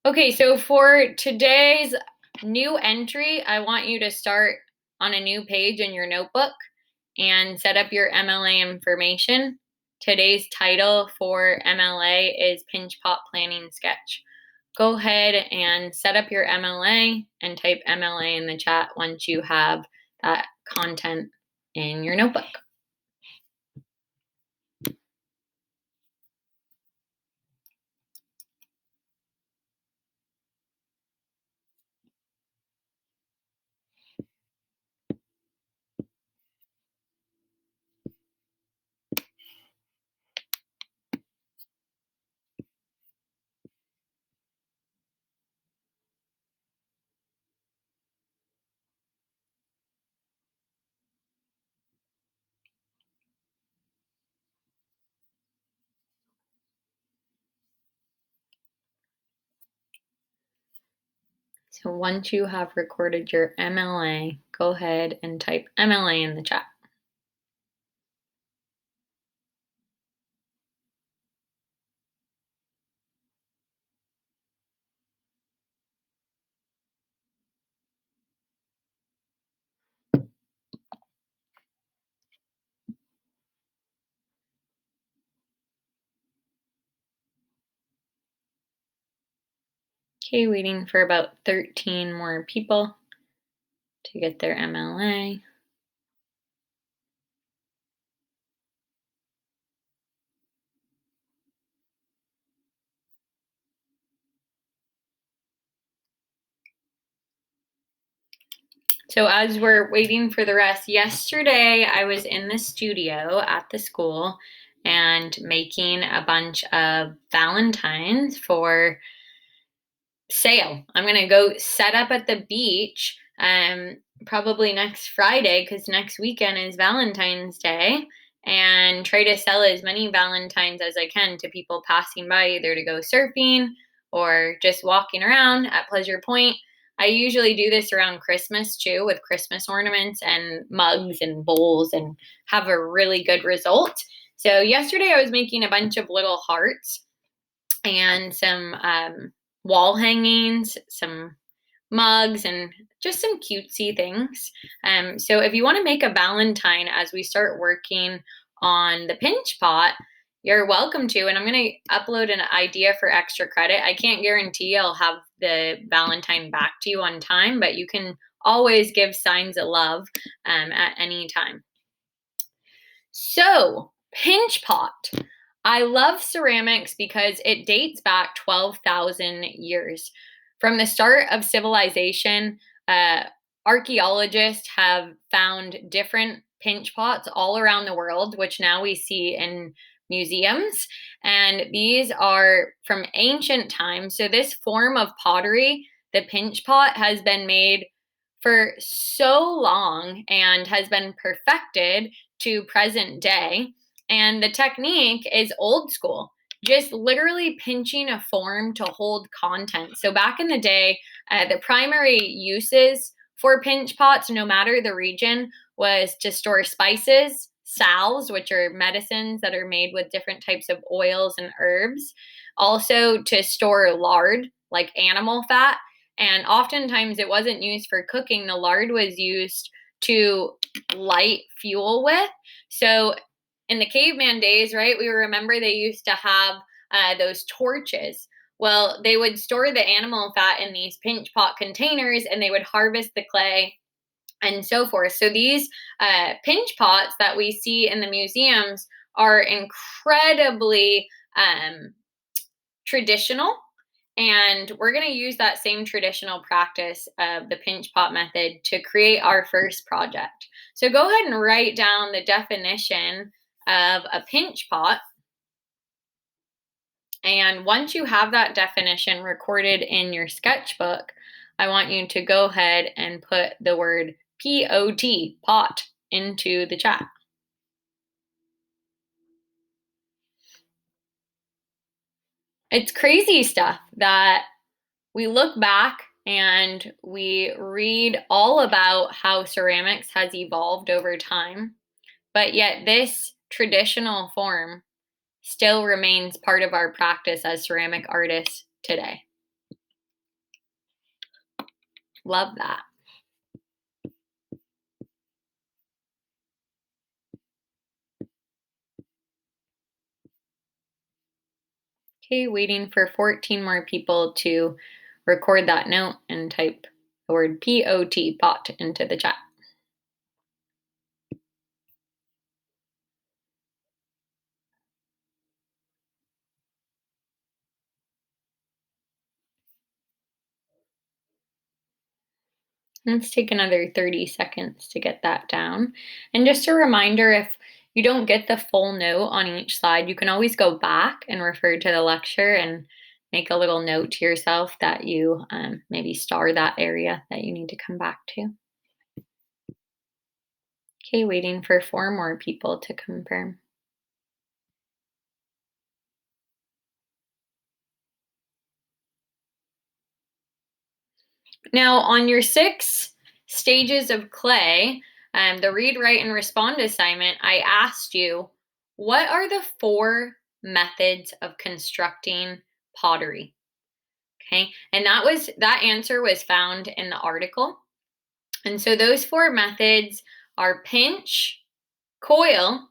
Okay, so for today's new entry, I want you to start on a new page in your notebook and set up your MLA information. Today's title for MLA is Pinch Pot Planning Sketch. Go ahead and set up your MLA and type MLA in the chat once you have that content in your notebook. So once you have recorded your MLA, go ahead and type MLA in the chat. Okay, waiting for about 13 more people to get their MLA. So as we're waiting for the rest, yesterday I was in the studio at the school and making a bunch of Valentines for sale. I'm gonna go set up at the beach probably next Friday because next weekend is Valentine's Day, and try to sell as many Valentines as I can to people passing by, either to go surfing or just walking around at Pleasure Point. I usually do this around Christmas too, with Christmas ornaments and mugs and bowls, and have a really good result. So yesterday I was making a bunch of little hearts and some wall hangings, some mugs, and just some cutesy things. So if you want to make a Valentine as we start working on the pinch pot, you're welcome to. And I'm going to upload an idea for extra credit. I can't guarantee I'll have the Valentine back to you on time, but you can always give signs of love at any time. So, pinch pot. I love ceramics because it dates back 12,000 years. From the start of civilization, archaeologists have found different pinch pots all around the world, which now we see in museums. And these are from ancient times. So, this form of pottery, the pinch pot, has been made for so long and has been perfected to present day. And the technique is old school, just literally pinching a form to hold content. So back in the day, the primary uses for pinch pots, no matter the region, was to store spices, salves, which are medicines that are made with different types of oils and herbs, also to store lard, like animal fat. And oftentimes it wasn't used for cooking, the lard was used to light fuel with. So in the caveman days, right, we remember they used to have those torches. Well, they would store the animal fat in these pinch pot containers and they would harvest the clay and so forth. So these pinch pots that we see in the museums are incredibly traditional. And we're going to use that same traditional practice of the pinch pot method to create our first project. So go ahead and write down the definition of a pinch pot. And once you have that definition recorded in your sketchbook, I want you to go ahead and put the word POT, pot, into the chat. It's crazy stuff that we look back and we read all about how ceramics has evolved over time, but yet this traditional form still remains part of our practice as ceramic artists today. Love that. Okay, waiting for 14 more people to record that note and type the word POT, pot, into the chat. Let's take another 30 seconds to get that down. And just a reminder, if you don't get the full note on each slide, you can always go back and refer to the lecture and make a little note to yourself that you maybe star that area that you need to come back to. Okay, waiting for 4 more people to confirm. Now, on your 6 stages of clay, the read, write, and respond assignment, I asked you, what are the 4 methods of constructing pottery? Okay, and that answer was found in the article. And so those 4 methods are pinch, coil,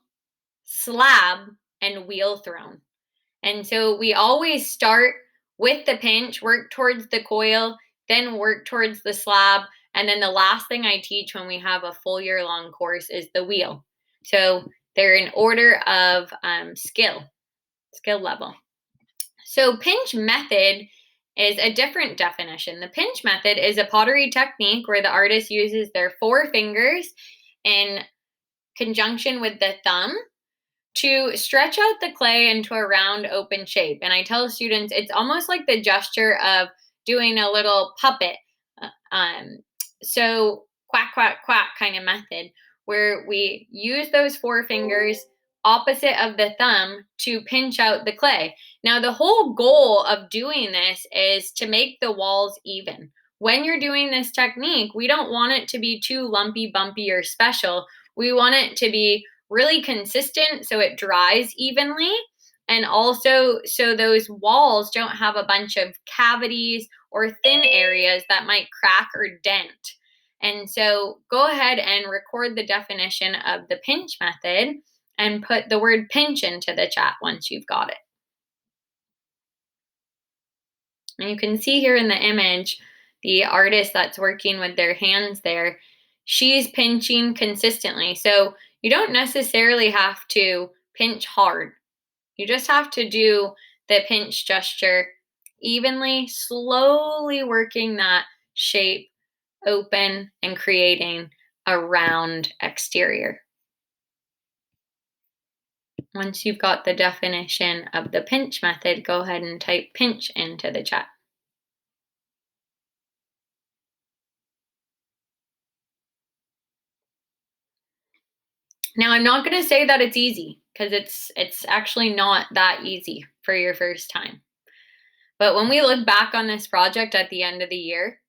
slab, and wheel thrown. And so we always start with the pinch, work towards the coil, then work towards the slab. And then the last thing I teach when we have a full year long course is the wheel. So they're in order of skill level. So pinch method is a different definition. The pinch method is a pottery technique where the artist uses their 4 fingers in conjunction with the thumb to stretch out the clay into a round open shape. And I tell students it's almost like the gesture of doing a little puppet. So quack, quack, quack kind of method where we use those 4 fingers opposite of the thumb to pinch out the clay. Now, the whole goal of doing this is to make the walls even. When you're doing this technique, we don't want it to be too lumpy, bumpy, or special. We want it to be really consistent so it dries evenly, and also so those walls don't have a bunch of cavities or thin areas that might crack or dent. And so go ahead and record the definition of the pinch method and put the word pinch into the chat once you've got it. And you can see here in the image, the artist that's working with their hands there, she's pinching consistently. So you don't necessarily have to pinch hard. You just have to do the pinch gesture evenly, slowly working that shape open and creating a round exterior. Once you've got the definition of the pinch method, go ahead and type pinch into the chat. Now, I'm not going to say that it's easy because it's actually not that easy for your first time. But when we look back on this project at the end of the year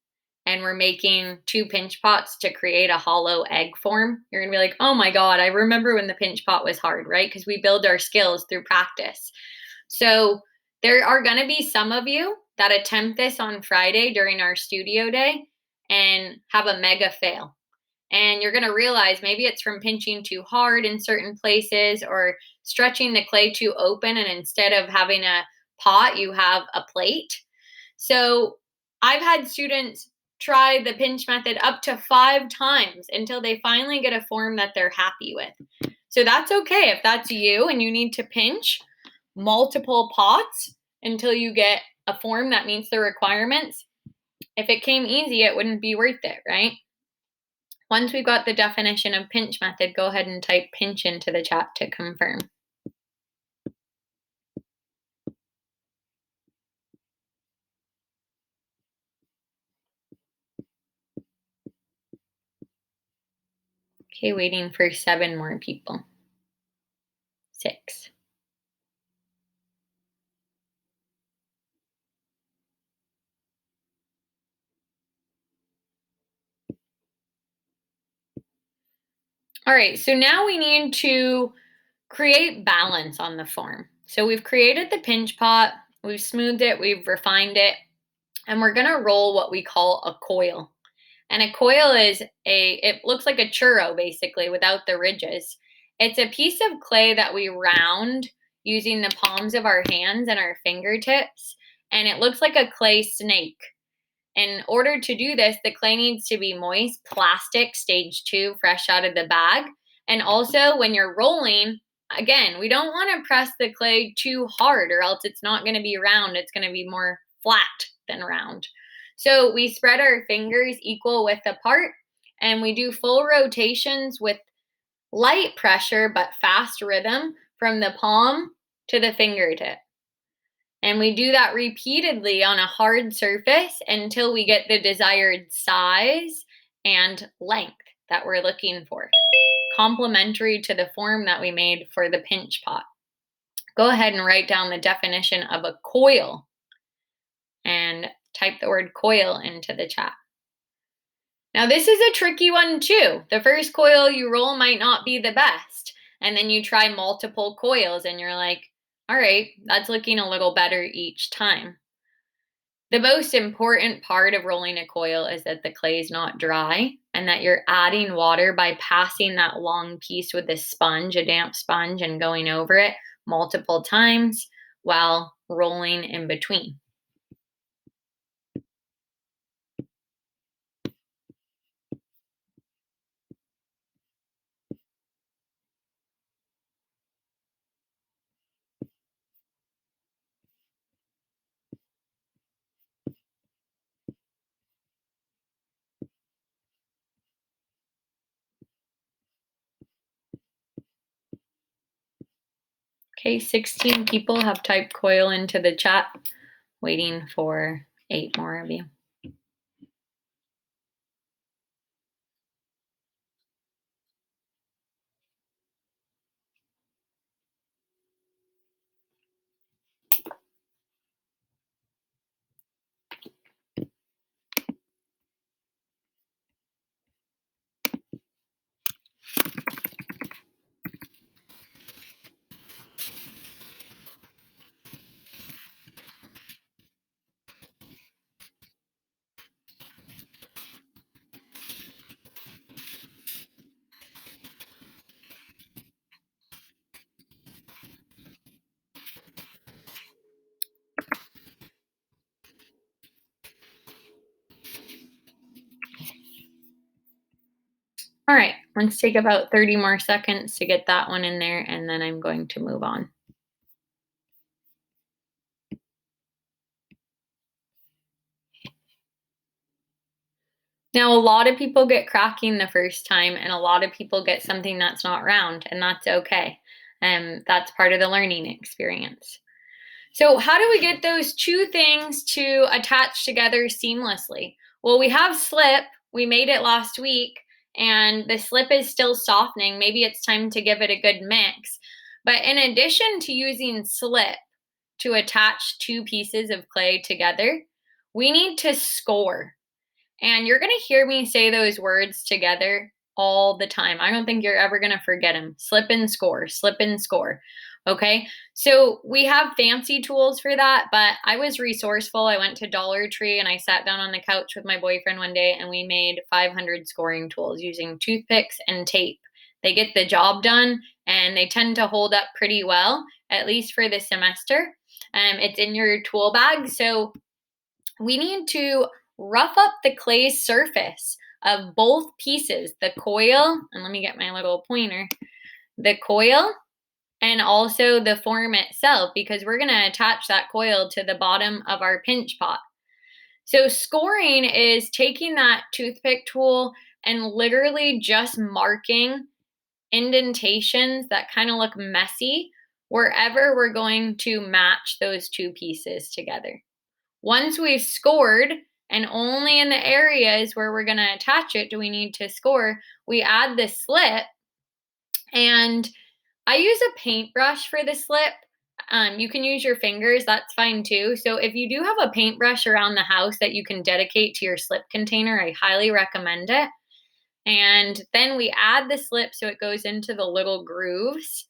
and we're making 2 pinch pots to create a hollow egg form, you're going to be like, "Oh my god, I remember when the pinch pot was hard," right? Because we build our skills through practice. So, there are going to be some of you that attempt this on Friday during our studio day and have a mega fail. And you're going to realize maybe it's from pinching too hard in certain places or stretching the clay too open. And instead of having a pot, you have a plate. So I've had students try the pinch method up to 5 times until they finally get a form that they're happy with. So that's okay if that's you and you need to pinch multiple pots until you get a form that meets the requirements. If it came easy, it wouldn't be worth it, right? Once we've got the definition of pinch method, go ahead and type pinch into the chat to confirm. Okay, waiting for 7 more people. 6. All right, so now we need to create balance on the form. So we've created the pinch pot, we've smoothed it, we've refined it, and we're gonna roll what we call a coil. And a coil is it looks like a churro basically without the ridges. It's a piece of clay that we round using the palms of our hands and our fingertips, and it looks like a clay snake. In order to do this, the clay needs to be moist, plastic, stage 2, fresh out of the bag. And also, when you're rolling, again, we don't want to press the clay too hard or else it's not going to be round. It's going to be more flat than round. So we spread our fingers equal width apart and we do full rotations with light pressure but fast rhythm from the palm to the fingertip. And we do that repeatedly on a hard surface until we get the desired size and length that we're looking for, complementary to the form that we made for the pinch pot. Go ahead and write down the definition of a coil and type the word coil into the chat. Now, this is a tricky one too. The first coil you roll might not be the best. And then you try multiple coils and you're like, all right, that's looking a little better each time. The most important part of rolling a coil is that the clay is not dry and that you're adding water by passing that long piece with a sponge, a damp sponge, and going over it multiple times while rolling in between. Okay, 16 people have typed coil into the chat, waiting for 8 more of you. All right, let's take about 30 more seconds to get that one in there, and then I'm going to move on. Now, a lot of people get cracking the first time, and a lot of people get something that's not round, and that's okay. That's part of the learning experience. So, how do we get those two things to attach together seamlessly? Well, we have slip. We made it last week, and the slip is still softening. Maybe it's time to give it a good mix. But in addition to using slip to attach two pieces of clay together, we need to score. And you're going to hear me say those words together all the time. I don't think you're ever going to forget them. Slip and score, slip and score. Okay. So we have fancy tools for that, but I was resourceful. I went to Dollar Tree and I sat down on the couch with my boyfriend one day and we made 500 scoring tools using toothpicks and tape. They get the job done and they tend to hold up pretty well, at least for the semester. It's in your tool bag. So we need to rough up the clay surface of both pieces, the coil, and let me get my little pointer, the coil and also the form itself, because we're going to attach that coil to the bottom of our pinch pot. So scoring is taking that toothpick tool and literally just marking indentations that kind of look messy wherever we're going to match those two pieces together. Once we've scored, and only in the areas where we're going to attach it do we need to score, we add the slip. And I use a paintbrush for the slip. You can use your fingers, that's fine too. So if you do have a paintbrush around the house that you can dedicate to your slip container, I highly recommend it. And then we add the slip so it goes into the little grooves.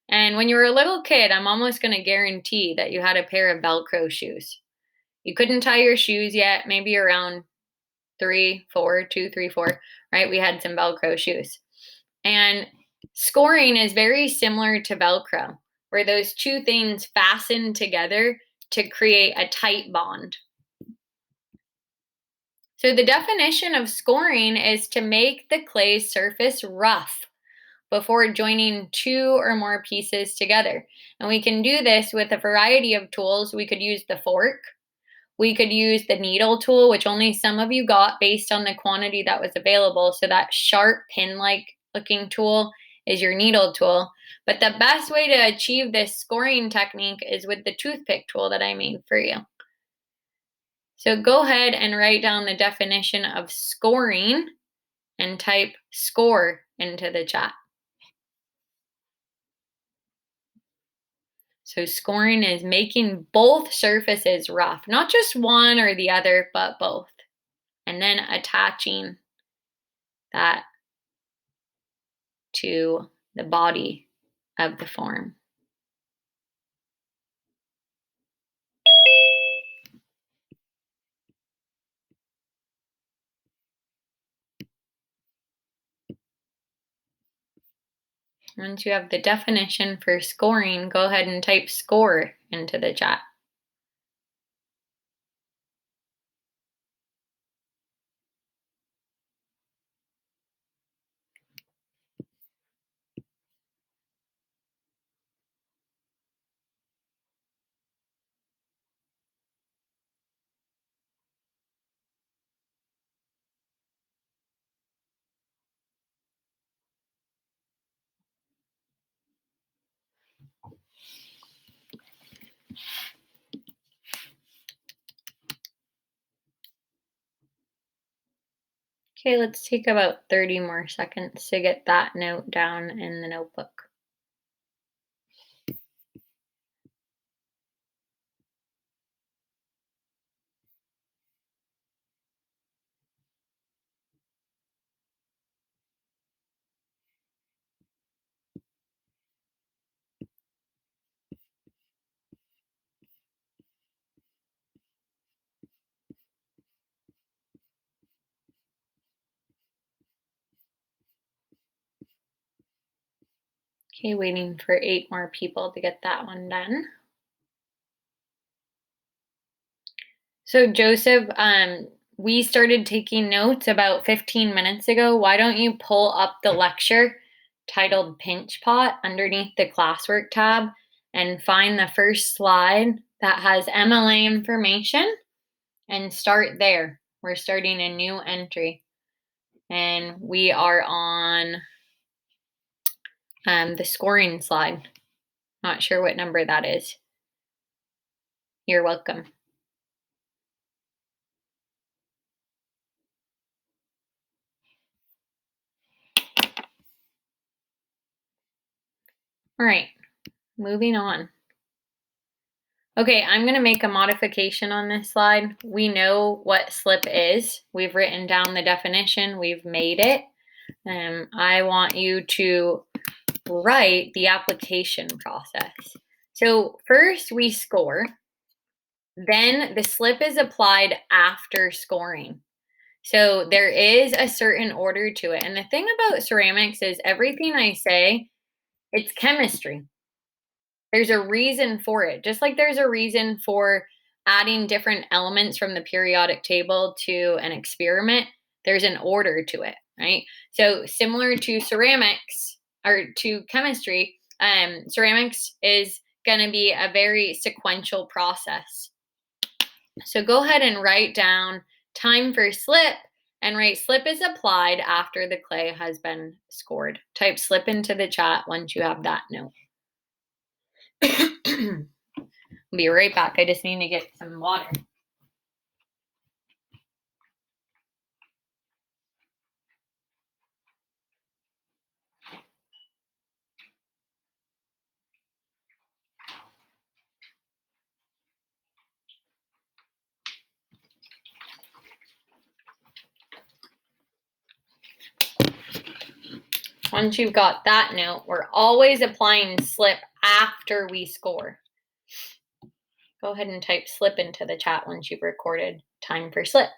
And when you were a little kid, I'm almost going to guarantee that you had a pair of Velcro shoes. You couldn't tie your shoes yet, maybe around 3, 4, 2, 3, 4, right? We had some Velcro shoes. And scoring is very similar to Velcro, where those two things fasten together to create a tight bond. So the definition of scoring is to make the clay surface rough before joining two or more pieces together. And we can do this with a variety of tools. We could use the fork. We could use the needle tool, which only some of you got based on the quantity that was available. So that sharp pin-like looking tool is your needle tool. But the best way to achieve this scoring technique is with the toothpick tool that I made for you. So go ahead and write down the definition of scoring and type score into the chat. So scoring is making both surfaces rough, not just one or the other, but both. And then attaching that to the body of the form. Once you have the definition for scoring, go ahead and type score into the chat. Okay, let's take about 30 more seconds to get that note down in the notebook. Okay, waiting for 8 more people to get that one done. So Joseph, we started taking notes about 15 minutes ago. Why don't you pull up the lecture titled Pinch Pot underneath the classwork tab and find the first slide that has MLA information and start there. We're starting a new entry and we are on the scoring slide. Not sure what number that is. You're welcome. All right, moving on. Okay, I'm going to make a modification on this slide. We know what slip is. We've written down the definition. We've made it. I want you to write the application process. So first we score. Then the slip is applied after scoring. So there is a certain order to it. And the thing about ceramics is everything I say, it's chemistry. There's a reason for it. Just like there's a reason for adding different elements from the periodic table to an experiment, there's an order to it, right? So similar to ceramics or to chemistry, ceramics is going to be a very sequential process. So go ahead and write down time for slip and write slip is applied after the clay has been scored. Type slip into the chat once you have that note. I'll be right back. I just need to get some water. Once you've got that note, we're always applying slip after we score. Go ahead and type slip into the chat once you've recorded time for slip.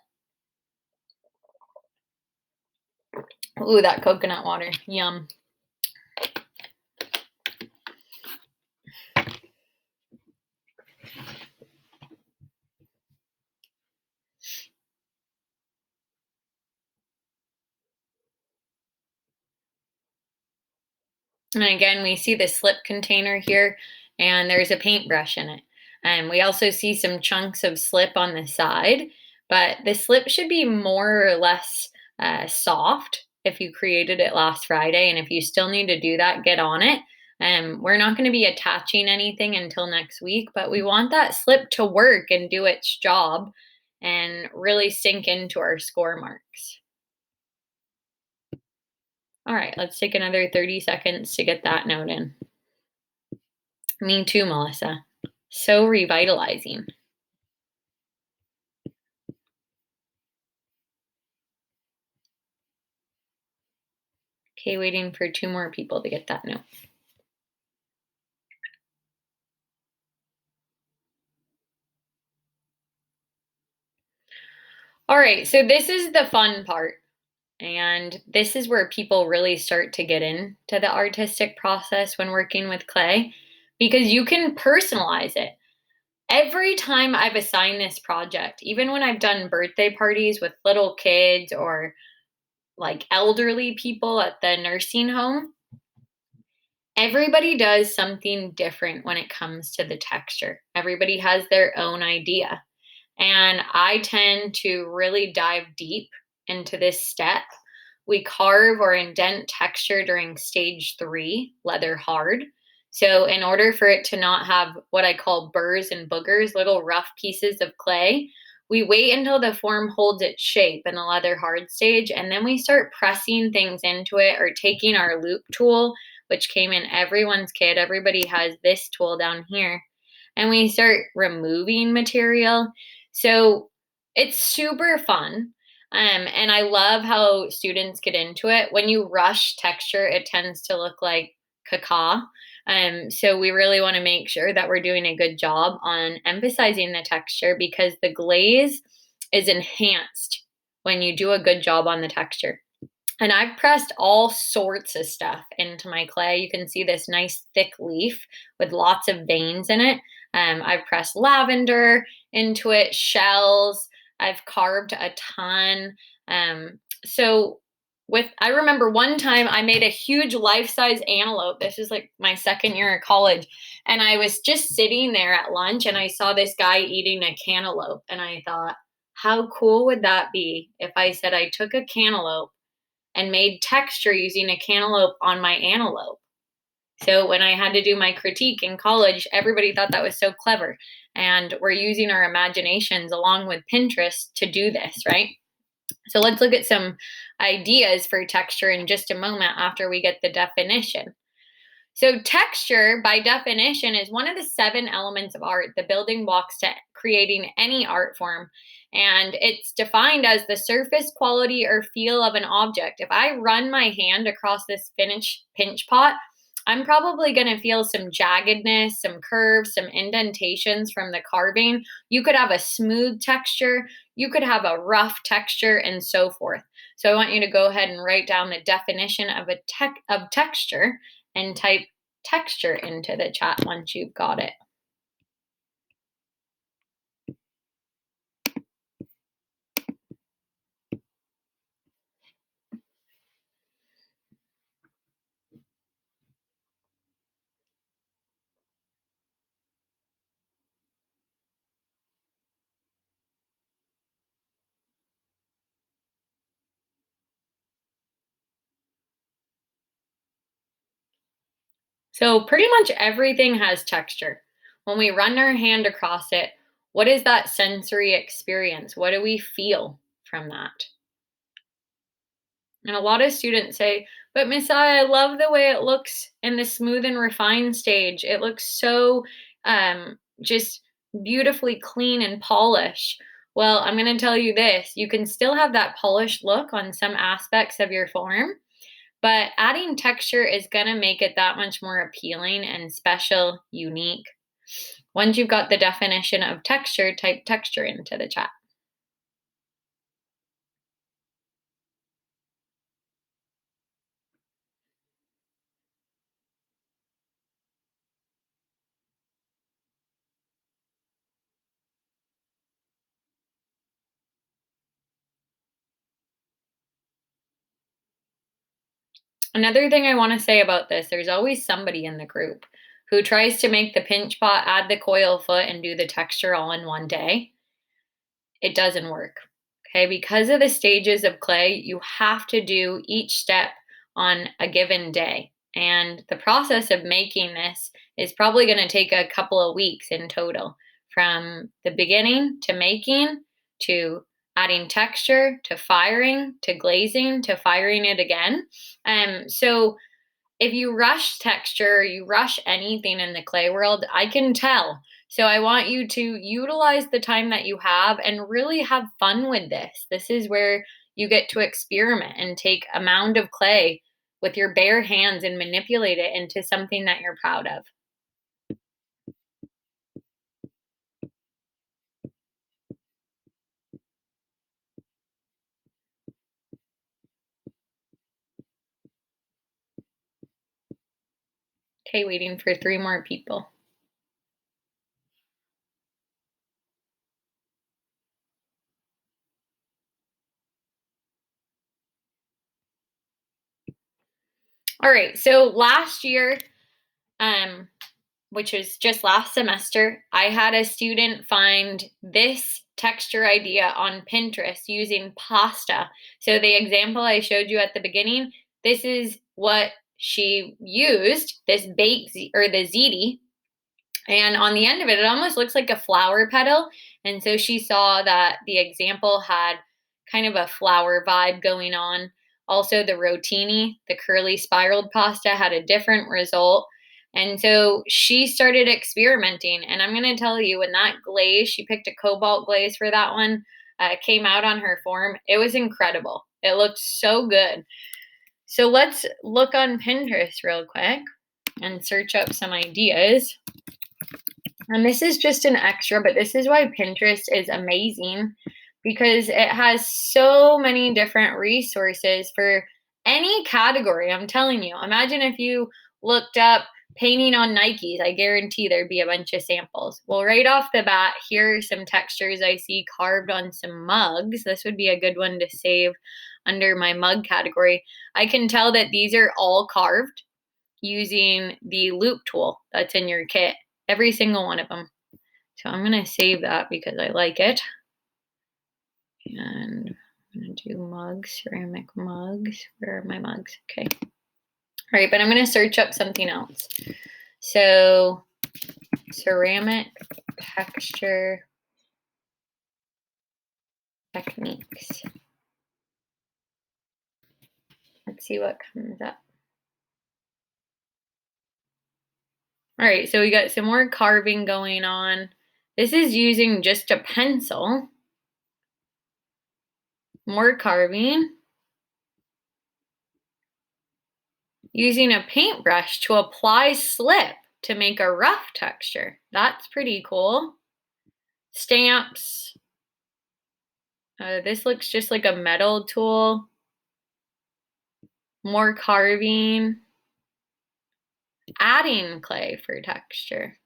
Ooh, that coconut water, yum. And again, we see the slip container here, and there's a paintbrush in it. And we also see some chunks of slip on the side, but the slip should be more or less soft if you created it last Friday. And if you still need to do that, get on it. We're not going to be attaching anything until next week, but we want that slip to work and do its job and really sink into our score marks. All right, let's take another 30 seconds to get that note in. Me too, Melissa. So revitalizing. Okay, waiting for 2 more people to get that note. All right, so this is the fun part. And this is where people really start to get into the artistic process when working with clay because you can personalize it. Every time I've assigned this project, even when I've done birthday parties with little kids or like elderly people at the nursing home, everybody does something different when it comes to the texture. Everybody has their own idea. And I tend to really dive deep into this step. We carve or indent texture during stage 3, leather hard. So, in order for it to not have what I call burrs and boogers, little rough pieces of clay, we wait until the form holds its shape in the leather hard stage, and then we start pressing things into it or taking our loop tool, which came in everyone's kit. Everybody has this tool down here, and we start removing material. So it's super fun. And I love how students get into it. When you rush texture, it tends to look like caca. So we really want to make sure that we're doing a good job on emphasizing the texture because the glaze is enhanced when you do a good job on the texture. And I've pressed all sorts of stuff into my clay. You can see this nice thick leaf with lots of veins in it. I've pressed lavender into it, shells. I've carved a ton. So I remember one time I made a huge life-size antelope. This is like my second year of college. And I was just sitting there at lunch and I saw this guy eating a cantaloupe. And I thought, how cool would that be if I said I took a cantaloupe and made texture using a cantaloupe on my antelope? So when I had to do my critique in college, everybody thought that was so clever. And we're using our imaginations along with Pinterest to do this, right? So let's look at some ideas for texture in just a moment after we get the definition. So, texture, by definition, is one of the 7 elements of art, the building blocks to creating any art form. And it's defined as the surface quality or feel of an object. If I run my hand across this pinch pot, I'm probably going to feel some jaggedness, some curves, some indentations from the carving. You could have a smooth texture, you could have a rough texture, and so forth. So I want you to go ahead and write down the definition of texture and type texture into the chat once you've got it. So pretty much everything has texture. When we run our hand across it, what is that sensory experience? What do we feel from that? And a lot of students say, but Miss I love the way it looks in the smooth and refined stage. It looks so just beautifully clean and polished. Well, I'm going to tell you this, you can still have that polished look on some aspects of your form, but adding texture is going to make it that much more appealing and special, unique. Once you've got the definition of texture, type texture into the chat. Another thing I want to say about this, there's always somebody in the group who tries to make the pinch pot, add the coil foot, and do the texture all in one day. It doesn't work. Okay, because of the stages of clay, you have to do each step on a given day. And the process of making this is probably going to take a couple of weeks in total, from the beginning to making, to adding texture, to firing, to glazing, to firing it again. So if you rush texture, you rush anything in the clay world, I can tell. So I want you to utilize the time that you have and really have fun with this. This is where you get to experiment and take a mound of clay with your bare hands and manipulate it into something that you're proud of. Okay, waiting for 3 more people. All right, so last year, um, which was just last semester, I had a student find this texture idea on Pinterest using pasta. So the example I showed you at the beginning, this is what she used, this or the ziti, and on the end of it, it almost looks like a flower petal. And so she saw that the example had kind of a flower vibe going on. Also, the rotini, the curly spiraled pasta, had a different result. And so she started experimenting. And I'm going to tell you, when that glaze, she picked a cobalt glaze for that one, came out on her form, it was incredible. It looked so good. So let's look on Pinterest real quick and search up some ideas. And this is just an extra, but this is why Pinterest is amazing, because it has so many different resources for any category. I'm telling you, imagine if you looked up painting on Nikes. I guarantee there'd be a bunch of samples. Well, right off the bat, here are some textures I see carved on some mugs. This would be a good one to save under my mug category. I can tell that these are all carved using the loop tool that's in your kit. Every single one of them. So I'm going to save that because I like it. And I'm going to do mugs, ceramic mugs. Where are my mugs? Okay. All right, but I'm going to search up something else. So ceramic texture techniques. Let's see what comes up. All right, so we got some more carving going on. This is using just a pencil. More carving. Using a paintbrush to apply slip to make a rough texture. That's pretty cool. Stamps. This looks just like a metal tool. More carving. Adding clay for texture.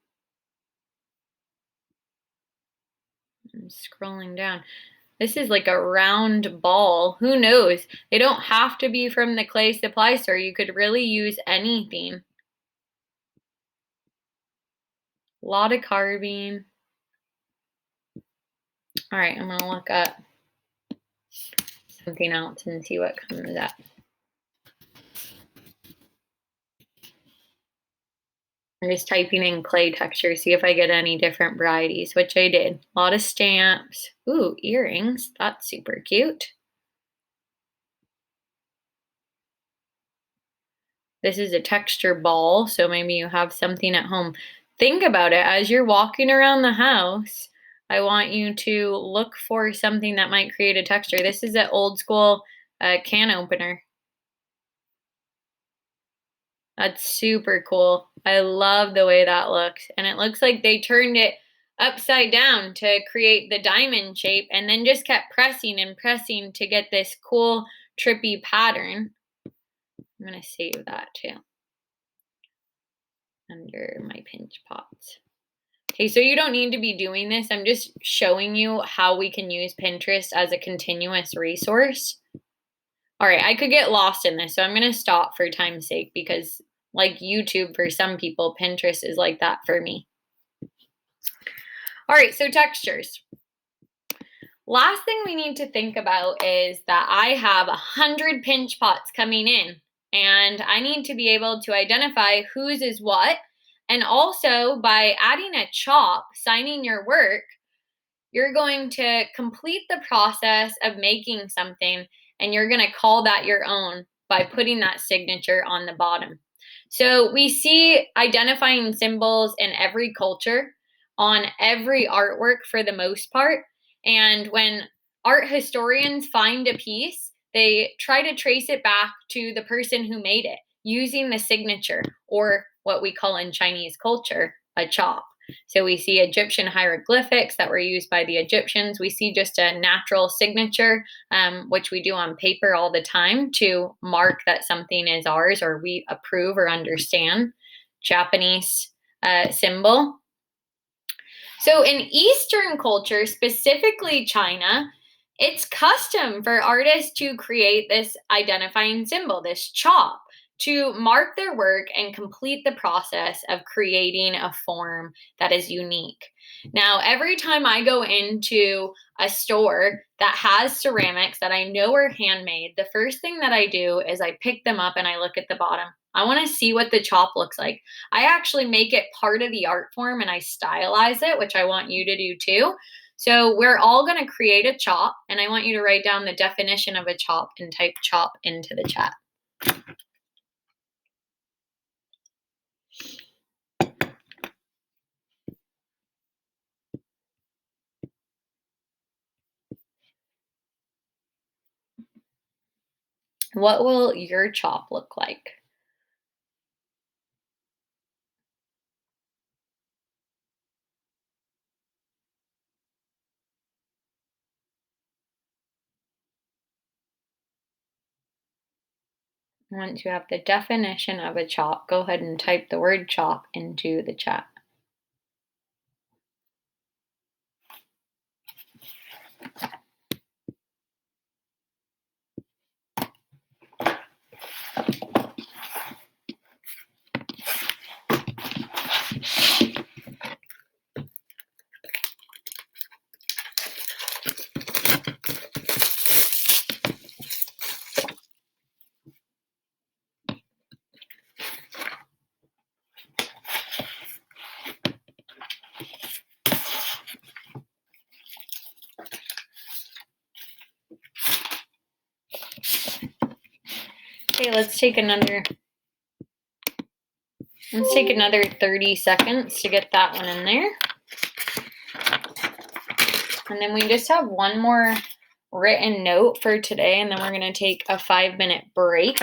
I'm scrolling down. This is like a round ball. Who knows? They don't have to be from the clay supply store. You could really use anything. A lot of carving. All right, I'm gonna look up something else and see what comes up. I'm just typing in clay texture, see if I get any different varieties, which I did. A lot of stamps. Ooh, earrings. That's super cute. This is a texture ball, so maybe you have something at home. Think about it as you're walking around the house. I want you to look for something that might create a texture. This is an old school can opener. That's super cool. I love the way that looks. And it looks like they turned it upside down to create the diamond shape and then just kept pressing and pressing to get this cool, trippy pattern. I'm going to save that too under my pinch pots. Okay, so you don't need to be doing this. I'm just showing you how we can use Pinterest as a continuous resource. All right, I could get lost in this, so I'm going to stop for time's sake because, like YouTube for some people, Pinterest is like that for me. All right, so textures. Last thing we need to think about is that I have 100 pinch pots coming in, and I need to be able to identify whose is what. And also, by adding a chop, signing your work, you're going to complete the process of making something, and you're going to call that your own by putting that signature on the bottom. So we see identifying symbols in every culture, on every artwork for the most part. And when art historians find a piece, they try to trace it back to the person who made it using the signature, or what we call in Chinese culture, a chop. So we see Egyptian hieroglyphics that were used by the Egyptians. We see just a natural signature, which we do on paper all the time to mark that something is ours or we approve or understand. Japanese symbol. So in Eastern culture, specifically China, it's custom for artists to create this identifying symbol, this chop, to mark their work and complete the process of creating a form that is unique. Now, every time I go into a store that has ceramics that I know are handmade, the first thing that I do is I pick them up and I look at the bottom. I want to see what the chop looks like. I actually make it part of the art form and I stylize it, which I want you to do too. So we're all going to create a chop, and I want you to write down the definition of a chop and type chop into the chat. What will your chop look like? Once you have the definition of a chop, go ahead and type the word chop into the chat. Okay, let's take another 30 seconds to get that one in there. And then we just have one more written note for today, and then we're going to take a 5-minute break.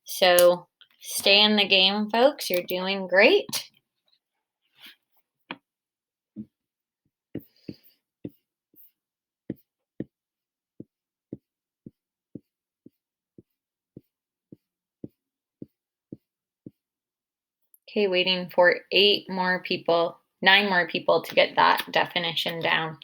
So stay in the game, folks. You're doing great. Okay, waiting for 9 more people to get that definition down.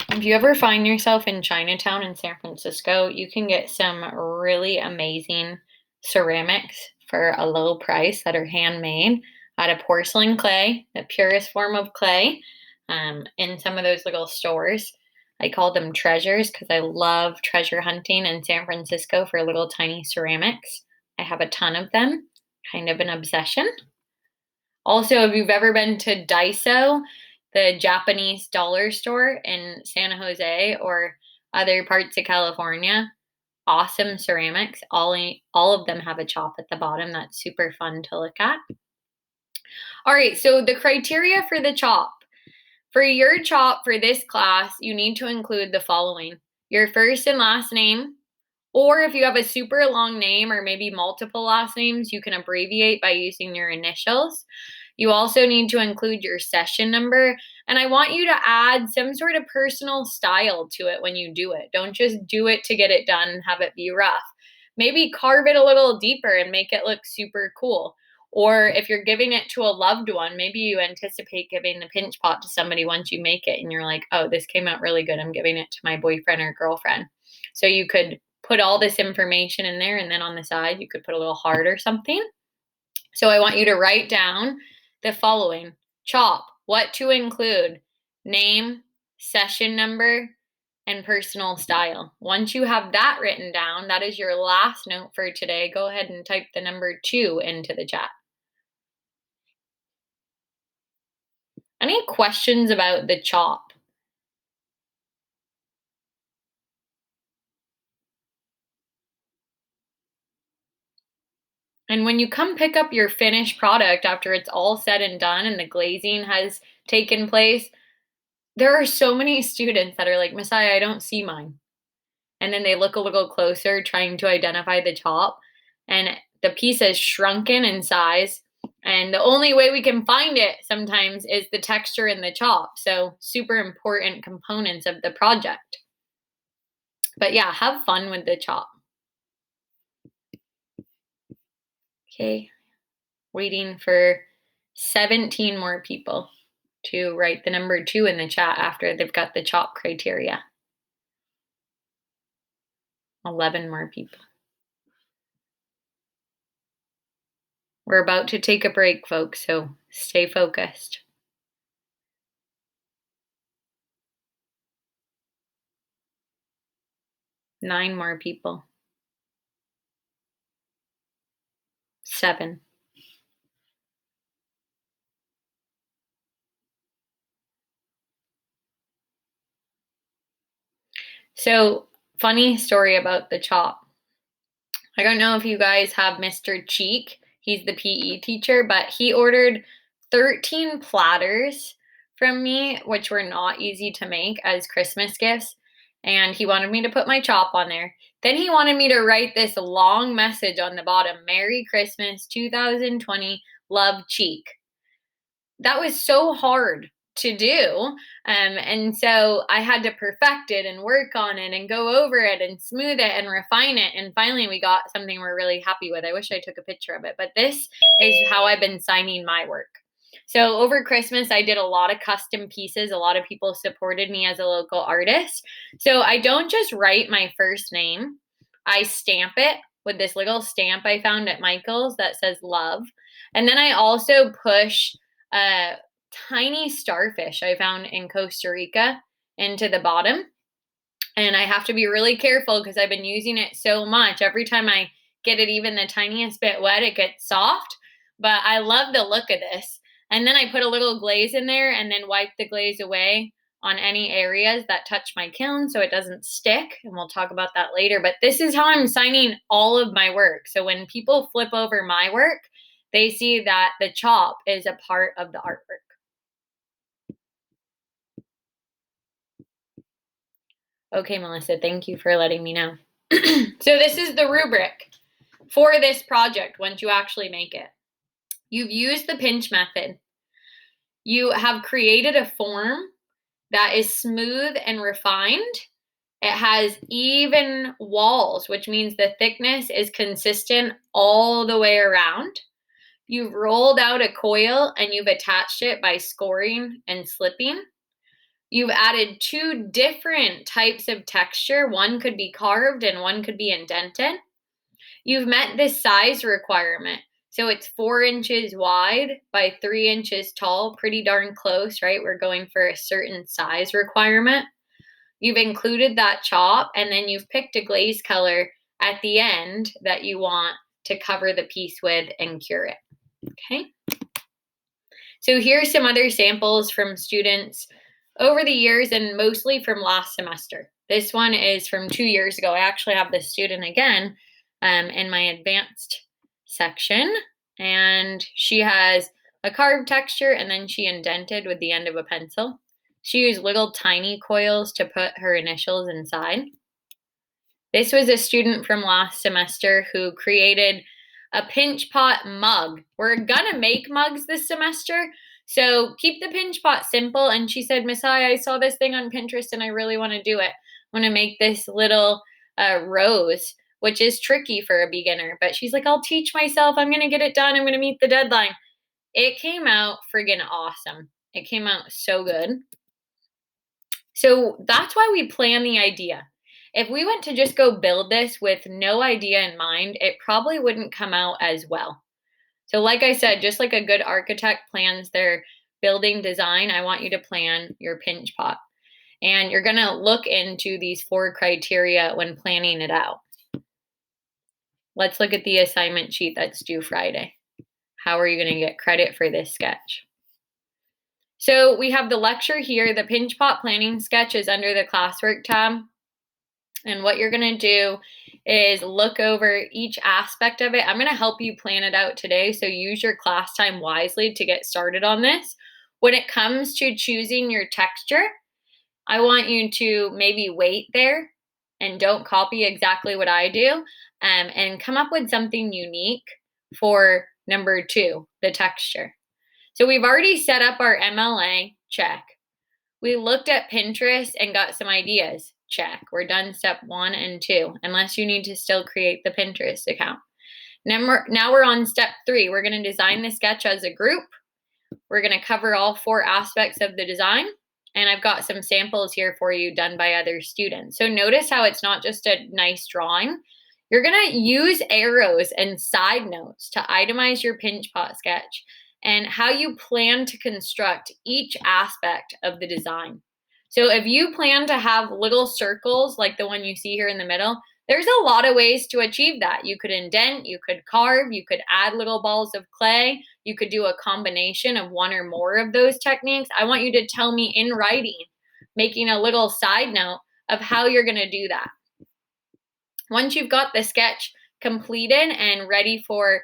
If you ever find yourself in Chinatown in San Francisco, you can get some really amazing ceramics for a low price that are handmade out of porcelain clay, the purest form of clay, in some of those little stores. I call them treasures because I love treasure hunting in San Francisco for little tiny ceramics. I have a ton of them, kind of an obsession. Also, if you've ever been to Daiso, the Japanese dollar store in San Jose or other parts of California, awesome ceramics. All of them have a chop at the bottom. That's super fun to look at. All right, so the criteria for the chop. For your chop for this class, you need to include the following: your first and last name, or if you have a super long name or maybe multiple last names, you can abbreviate by using your initials. You also need to include your session number, and I want you to add some sort of personal style to it when you do it. Don't just do it to get it done and have it be rough. Maybe carve it a little deeper and make it look super cool. Or if you're giving it to a loved one, maybe you anticipate giving the pinch pot to somebody once you make it and you're like, oh, this came out really good. I'm giving it to my boyfriend or girlfriend. So you could put all this information in there, and then on the side, you could put a little heart or something. So I want you to write down the following: CHOP, what to include, name, session number, and personal style. Once you have that written down, that is your last note for today. Go ahead and type the number 2 into the chat. Any questions about the CHOP? And when you come pick up your finished product after it's all said and done and the glazing has taken place, there are so many students that are like, Messiah, I don't see mine. And then they look a little closer trying to identify the CHOP, and the piece has shrunken in size. And the only way we can find it sometimes is the texture in the CHOP. So super important components of the project. But yeah, have fun with the CHOP. Okay, waiting for 17 more people to write the number 2 in the chat after they've got the CHOP criteria. 11 more people. We're about to take a break, folks, so stay focused. 9 more people. 7. So, funny story about the CHOP. I don't know if you guys have Mr. Cheek. He's the PE teacher, but he ordered 13 platters from me, which were not easy to make, as Christmas gifts. And he wanted me to put my CHOP on there. Then he wanted me to write this long message on the bottom: Merry Christmas 2020, love, Cheek. That was so hard to do. And so I had to perfect it and work on it and go over it and smooth it and refine it. And finally, we got something we're really happy with. I wish I took a picture of it, but this is how I've been signing my work. So over Christmas, I did a lot of custom pieces. A lot of people supported me as a local artist. So I don't just write my first name, I stamp it with this little stamp I found at Michael's that says love. And then I also push a tiny starfish I found in Costa Rica into the bottom. And I have to be really careful because I've been using it so much. Every time I get it even the tiniest bit wet, it gets soft. But I love the look of this. And then I put a little glaze in there and then wipe the glaze away on any areas that touch my kiln so it doesn't stick. And we'll talk about that later. But this is how I'm signing all of my work. So when people flip over my work, they see that the CHOP is a part of the artwork. Okay, Melissa, thank you for letting me know. So this is the rubric for this project once you actually make it. You've used the pinch method. You have created a form that is smooth and refined. It has even walls, which means the thickness is consistent all the way around. You've rolled out a coil and you've attached it by scoring and slipping. You've added 2 different types of texture. One could be carved and one could be indented. You've met the size requirement. So it's 4 inches wide by 3 inches tall, pretty darn close, right? We're going for a certain size requirement. You've included that CHOP, and then you've picked a glaze color at the end that you want to cover the piece with and cure it. Okay. So here's some other samples from students over the years and mostly from last semester. This one is from 2 years ago. I actually have this student again in my advanced section, and she has a carved texture and then she indented with the end of a pencil. She used little tiny coils to put her initials inside. This was a student from last semester who created a pinch pot mug. We're gonna make mugs this semester, so keep the pinch pot simple. And she said, Messiah, I saw this thing on Pinterest and I really want to do it. I want to make this little rose which is tricky for a beginner. But she's like, I'll teach myself. I'm going to get it done. I'm going to meet the deadline. It came out friggin' awesome. It came out so good. So that's why we plan the idea. If we went to just go build this with no idea in mind, it probably wouldn't come out as well. So, like I said, just like a good architect plans their building design, I want you to plan your pinch pot. And you're going to look into these 4 criteria when planning it out. Let's look at the assignment sheet that's due Friday. How are you going to get credit for this sketch? So we have the lecture here. The pinch pot planning sketch is under the classwork tab. And what you're going to do is look over each aspect of it. I'm going to help you plan it out today. So use your class time wisely to get started on this. When it comes to choosing your texture, I want you to maybe wait there and don't copy exactly what I do, and come up with something unique for number 2, the texture. So we've already set up our MLA, check. We looked at Pinterest and got some ideas, check. We're done step 1 and 2, unless you need to still create the Pinterest account. Now we're on step 3. We're going to design the sketch as a group. We're going to cover all 4 aspects of the design. And I've got some samples here for you done by other students. So notice how it's not just a nice drawing. You're going to use arrows and side notes to itemize your pinch pot sketch and how you plan to construct each aspect of the design. So if you plan to have little circles like the one you see here in the middle, there's a lot of ways to achieve that. You could indent, you could carve, you could add little balls of clay, you could do a combination of 1 or more of those techniques. I want you to tell me in writing, making a little side note of how you're going to do that. Once you've got the sketch completed and ready for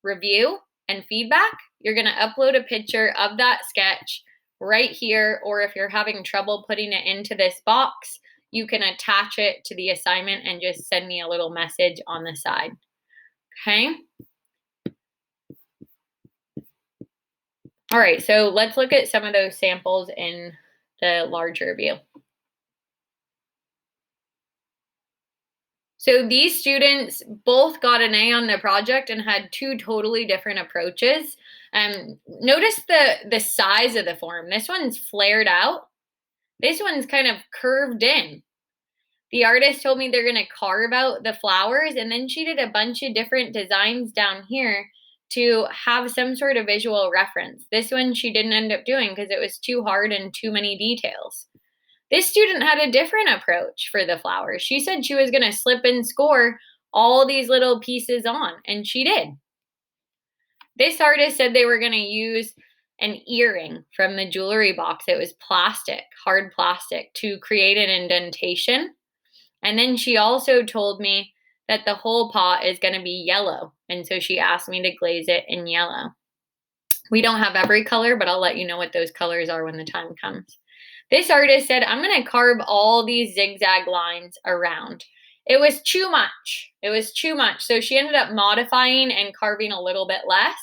review and feedback, you're going to upload a picture of that sketch right here, or if you're having trouble putting it into this box, you can attach it to the assignment and just send me a little message on the side. Okay? All right, so let's look at some of those samples in the larger view. So these students both got an A on the project and had 2 totally different approaches. Notice the size of the form. This one's flared out. This one's kind of curved in. The artist told me they're going to carve out the flowers, and then she did a bunch of different designs down here to have some sort of visual reference. This one she didn't end up doing because it was too hard and too many details. This student had a different approach for the flowers. She said she was going to slip and score all these little pieces on, and she did. This artist said they were going to use an earring from the jewelry box. It was plastic, hard plastic, to create an indentation. And then she also told me that the whole pot is going to be yellow. And so she asked me to glaze it in yellow. We don't have every color, but I'll let you know what those colors are when the time comes. This artist said, I'm going to carve all these zigzag lines around. It was too much. It was too much. So she ended up modifying and carving a little bit less.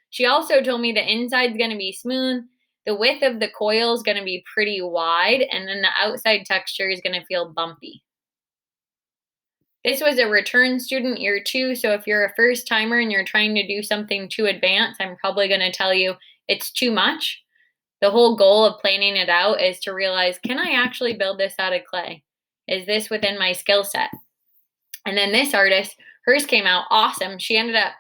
She also told me the inside's going to be smooth. The width of the coil is going to be pretty wide. And then the outside texture is going to feel bumpy. This was a return student year 2. So if you're a first timer and you're trying to do something too advanced, I'm probably going to tell you it's too much. The whole goal of planning it out is to realize, can I actually build this out of clay? Is this within my skill set? And then this artist, hers came out awesome. She ended up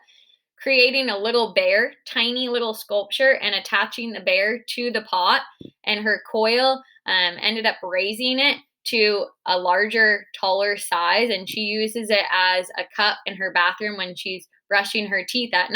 creating a little bear, tiny little sculpture, and attaching the bear to the pot. And her coil ended up raising it to a larger, taller size. And she uses it as a cup in her bathroom when she's brushing her teeth at night.